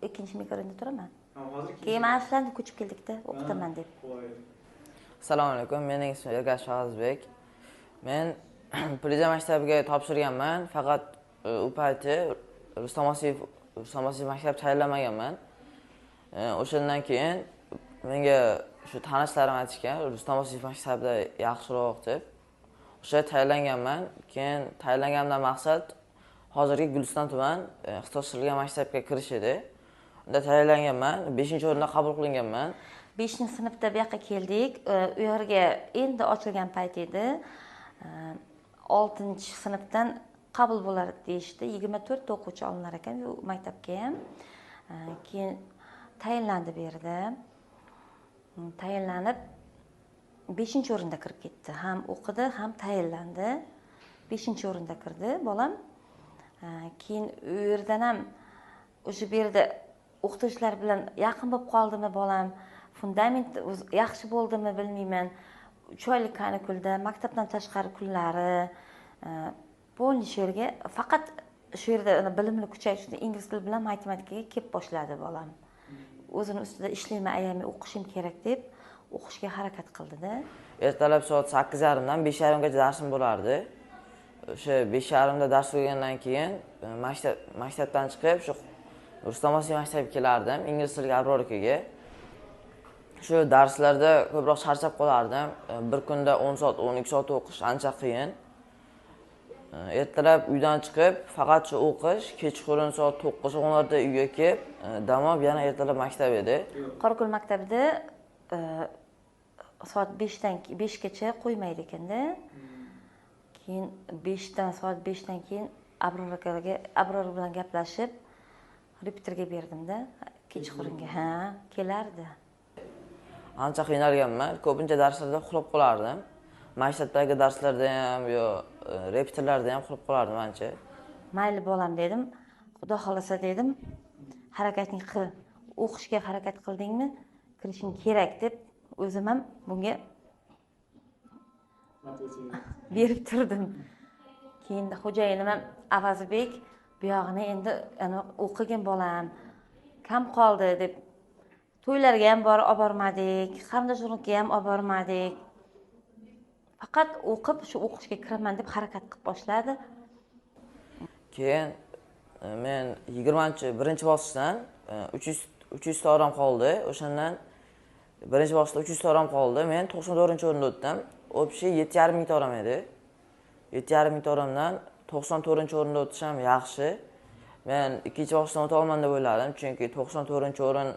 ikkinchi mikrofonda turaman. Hozir Keyin mana shularni ko'chib keldikda, o'qitaman deb. Assalomu alaykum. Mening ismim Ergash Shahzbek. Men Prezident maktabiga topshirganman, faqat u payti Rustam Osipov maktab tayyorlamaganman. O'shandan keyin menga shu tanishlarim aytishgan, Rustam Osipov maktabida yaxshiroq deb. O'sha tayyorlanganman. Keyin tayyorlanganimdan maqsad hozirgi Guliston tuman ixtisoslashtirilgan maktabga kirish edi. Unda tayyorlanganman, 5-o'rinda qabul qilinganman. 5-sinfda bu yoqqa keldik. U yerga endi ochilgan payt edi. 6-sinfdan qabul bo'lar deyishdi. 24 o'quvchi olinar ekan bu maktabga ham. Keyin tayinlandi bu yerda. Tayinlanib 5-o'rinda kirib ketdi. Ham o'qidi, ham tayinlandi. 5-o'rinda kirdi bolam. Keyin u yerdan ham o'sha bu yerda o'qituvchilar bilan yaqin bo'lib qoldimi bolam? Fundament yaxshi bo'ldimi bilmayman. 3 oylik kanikulda, maktabdan tashqari kunlari bo'ldi shu yerga. Faqat shu yerda bilimni kuchayish uchun ingliz tili bilan matematikaga kelib boshladi bolam. O'zini ustida ishlayman, ayamay o'qishim kerak deb o'qishga harakat qildi-da. Ertalab soat 8:30 dan 5:30 gacha darsim bo'lardi. O'sha 5:30 da dars o'qigandan keyin maktabdan chiqib, shu Rustam Osipov maktabiga kelardim, ingliz tiliga Abrorikaga. Shu darslarda ko'proq charchab qolardim. Bir kunda 10 soat, 12 soat o'qish ancha qiyin. Ertalab uydan chiqib, faqat shu o'qish, kechqurun soat 9-10 da uyga kelib, dam olib yana ertalab maktab edi. Qorako'l maktabida soat 5 gacha qo'ymaydi ekanda. Keyin 5 dan soat 5 dan keyin Abror bilan gaplashib, repetitorga berdim-da, kechqurunga. Ha, kelardi. Ancha qiynalganman. Ko'pincha darslarda uxlab qolardim. Maktabdagi darslarda ham yo repetitorlarda ham uxlab qolardim ancha. Mayli bolam dedim. Xudo xolasa dedim. Harakating qil. O'qishga harakat qildingmi? Kirishing kerak deb o'zim ham bunga berib turdim. Keyin xo'jayinim ham Avazbek bu yog'ini endi o'qigin bolam. Kam qoldi deb to'ylarga ham olib bormadik, qarindosh urug'ga ham olib bormadik. Faqat o'qib, shu o'qishga kiraman deb harakat qilib boshladi. Keyin men 1-bosqichdan 300 ta oram qoldi. O'shandan 1-bosqichda 300 ta oram qoldi. Men 94-o'rinda o'tdim. O'pishi 7,5 ming oram edi. 7,5 ming oramdan 94-o'rinda o'tishim yaxshi. Men ikkinchi bosqichdan o'ta olman deb o'yladim, chunki 94-o'rin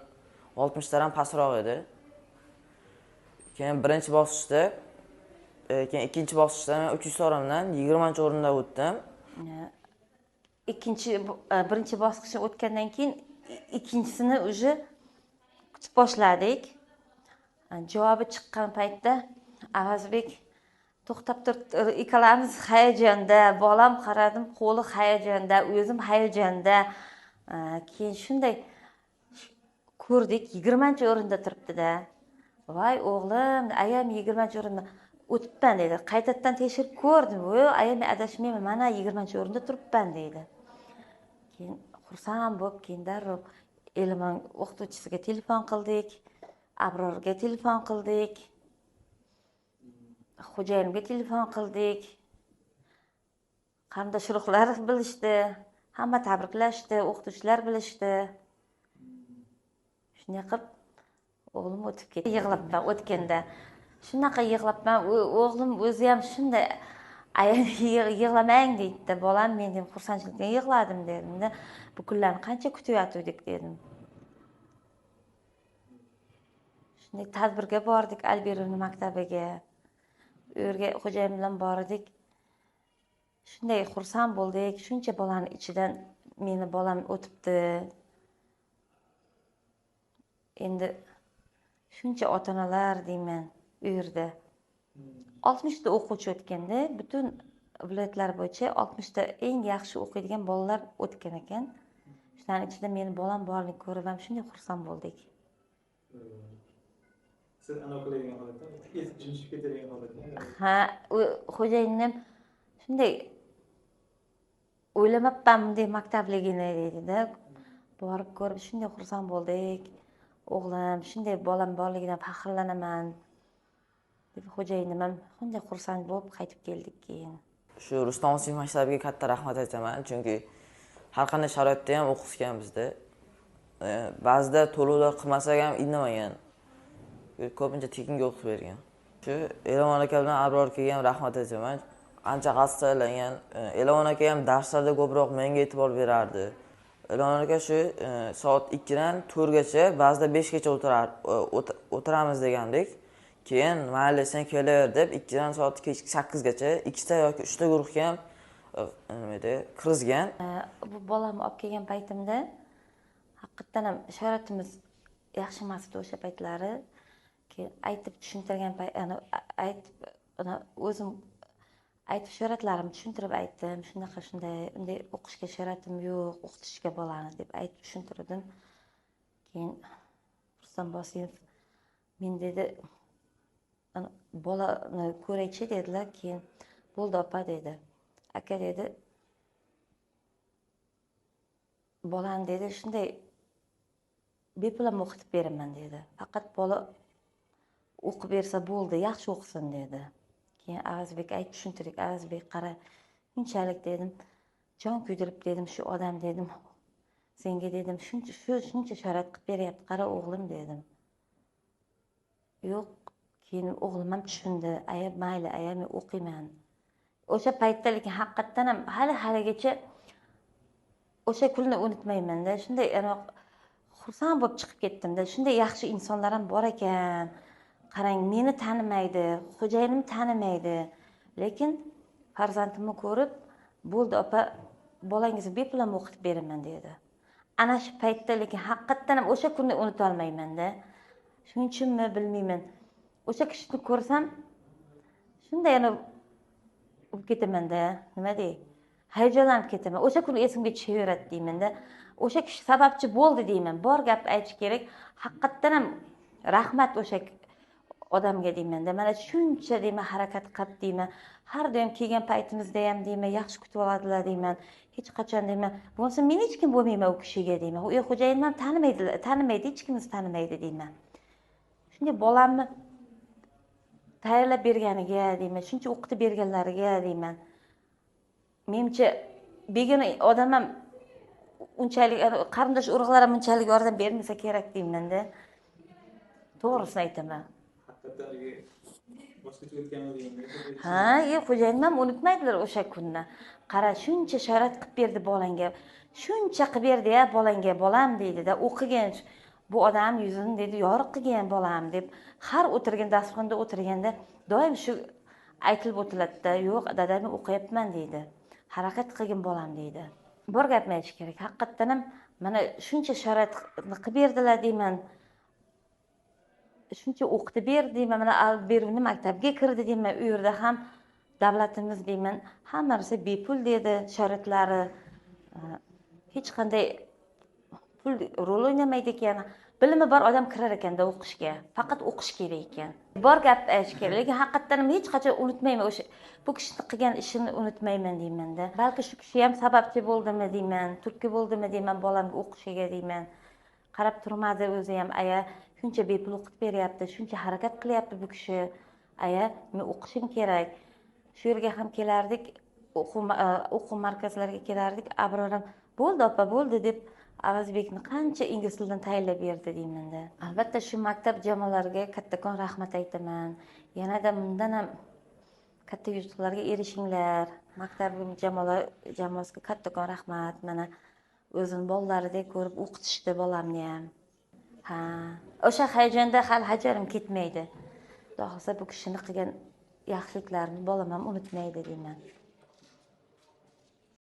60 tadan pastroq edi. Keyin birinchi bosqichda, keyin ikkinchi bosqichda men 300 oramdan 20-o'rinda o'tdim. Birinchi bosqichni o'tgandan keyin ikkinchisini уже kutib boshladik. Javobi chiqqan paytda Avazbek to'xtab turib, ikkalamiz hayajonda, bolam qaradim, qo'li hayajonda, o'zim hayajonda. Keyin shunday ko'rdik, 20-o'rinda turibdi-da. Voy o'g'lim, ayam 20-o'rinda o'tibman dedi. Qaytadan tekshirib ko'rdim. Voy, ayam adashmayman, mana 20-o'rinda turibman dedi. Keyin xursand bo'lib, keyin darrov Elmon o'qituvchisiga telefon qildik, Abrorga telefon qildik, xo'jayinimga telefon qildik. Qarindosh urug'lar bilishdi, hamma tabriklashdi, o'qituvchilar bilishdi. Shunday qilib o'g'lim o'tib ketdi. Yig'labman o'tganda. Shunaqa yig'labman, o'g'lim o'zi ham shunday yig'lamang deydi. Bolam, men ham xursandchilikdan yig'ladim dedim-da. Bu kunlarni qancha kutayotgandik dedim. Shunday tadbirga bordik Alberoni maktabiga. U yerga xo'jayin bilan bordik. Shunday xursand bo'ldik. Shuncha bolaning ichidan meni bolam o'tibdi. Endi shuncha ota-onalar deyman u yerda. 60 ta o'quvchi o'tganda, butun viloyatlar bo'yicha 60 ta eng yaxshi o'qiydigan bolalar o'tgan ekan. Shularning ichida meni bolam borligini ko'rib ham shunday xursand bo'ldik. Siz ana o'qiydigan holatda, junjib ketadigan holatda. Ha, xo'jayinim shunday o'ylamabman bunday maktabligini dedi-da. borib ko'rib shunday xursand bo'ldik. O'g'lim, shunday bolam borligidan faxrlanaman deb xo'jayinim ham shunday xursand bo'lib qaytib keldik keyin. Shu Rustam Osipov maktabiga katta rahmat aytaman, chunki har qanday sharoitda ham o'qitgan bizda. Ba'zida to'lovlar qilmasak ham indamagan. Ko'pincha tekinga o'qitib bergan. Shu Elavon aka bilan Abror akaga ham rahmat aytaman. Ancha qasdlangan. Elavon aka ham darslarda ko'proq menga e'tibor berardi. Elavon aka shu soat 2 dan 4 gacha, ba'zida 5 gacha o'tiramiz degandik. Keyin mayli sen kelaver deb 2 dan soat kechki 8 gacha 2 ta yoki 3 ta guruhga ham nima edi, kirgizgan. Bu bolamni olib kelgan paytimda haqiqatan ham sharoitimiz yaxshi emas edi o'sha paytlari. Keyin aytib tushuntirgan o'zim aytib sharoitlarimni tushuntirib aytdim. Unday o'qishga sharoitim yo'q, o'qitishga bolani deb aytib tushuntirdim. Keyin Rustam Bosimov men dedi, bolani ko'raychi dedilar. Keyin bo'ldi opa dedi. Aka dedi, bolani dedi shunday bepul o'qitib beraman dedi. Faqat bola o'qib bersa bo'ldi, yaxshi o'qisin dedi. Keyin Avazbek aytib tushuntirik. Avazbek qara, shunchalik dedim, jon kuydirib dedim shu odam dedim. Senga dedim shuncha sharoit qilib beryapti, qara o'g'lim dedim. Yo'q, keyin o'g'lim ham tushundi. Aya mayli, aya men o'qiyman. O'sha paytda lekin haqiqatan ham haligacha o'sha kunni unutmayman-da. Shunday xursand bo'lib chiqib ketdim-da. Shunday yaxshi insonlar ham bor ekan. Qarang, meni tanimaydi, xo'jayinim tanimaydi. Lekin farzandimni ko'rib, bo'ldi opa, bolangizni bepul o'qitib beraman dedi. Ana shu paytda lekin haqiqatan ham o'sha kunni unuta olmayman-da. Shuning uchunmi bilmayman. O'sha kishini ko'rsam shunday bo'lib ketaman-da, nima dey? Hayajonlanib ketaman. O'sha kun esimga tushaveradi deyman-da. O'sha kishi sababchi bo'ldi deyman. Bor gap aytish kerak. Haqiqatan ham rahmat o'sha odamga deyman-da. Mana shuncha deyman harakat qilib deyman. Har doim kelgan paytimizda ham deyman yaxshi kutib oladilar deyman. Hech qachon deyman, bo'lsa men hech kim bo'lmayman u kishiga deyman. U xo'jayinim ham tanimaydi, hech kimni tanimaydi deyman. Shunday bolamni tayyorlab berganiga deyman, shuncha o'qitib berganlariga deyman. Menimcha begona odam ham unchalik qarindosh urug'lar ham unchalik yordam bermasa kerak deyman-da. To'g'risini aytaman. Xo'jayinim ham unutmaydilar o'sha kunni. Qara, shuncha sharoit qilib berdi bolangga. Shuncha qilib berdi-ya bolangga, bolam deydi-da, o'qigan. Bu odam yuzini dedi yorug' qilgan bolam deb har o'tirgan dasturxonda o'tirganda doim shu aytilib o'tiladi-da. Yo'q, dadam o'qiyapman deydi. Harakat qilgan bolam deydi. Bor gapni aytish kerak. Haqiqatan ham mana shuncha sharoitni qilib berdilar deyman. Shuncha o'qitib berdi deyman. Mana Alberuni maktabga kirdi deyman. U yerda ham davlatimiz deyman, hamma narsa bepul dedi, sharoitlari hech qanday pul rol o'ynamaydi ekan. Bilimi bor odam kirar ekanda o'qishga. Faqat o'qish kerak ekan. Bor gap aytish kerak. Lekin haqiqatan hech qachon unutmayman o'sha bu kishini qilgan ishini unutmayman deyman-da. Balki shu kishi ham sababchi bo'ldimi deyman, turtki bo'ldimi deyman bolamga o'qishiga deyman. Qarab turmadi o'zi ham, aya shuncha bepul o'qitib beryapti, shuncha harakat qilyapti bu kishi. Aya, men o'qishim kerak. Shu yerga ham kelardik, o'quv markazlariga kelardik. Abroram bo'ldi opa, bo'ldi deb Avazbekni qancha ingliz tilidan tayyorlab berdi deyman-da. Albatta shu maktab jamoalariga kattakon rahmat aytaman. Yanada bundan ham katta yutuqlarga erishinglar. Maktabim jamoasiga kattakon rahmat. Mana o'zim bolalaridek ko'rib o'qitishdi bolamni ham. O'sha hayajonda hali hajarim ketmaydi. Xudo xohlasa bu kishini qilgan yaxshiliklarini bolam ham unutmaydi deyman.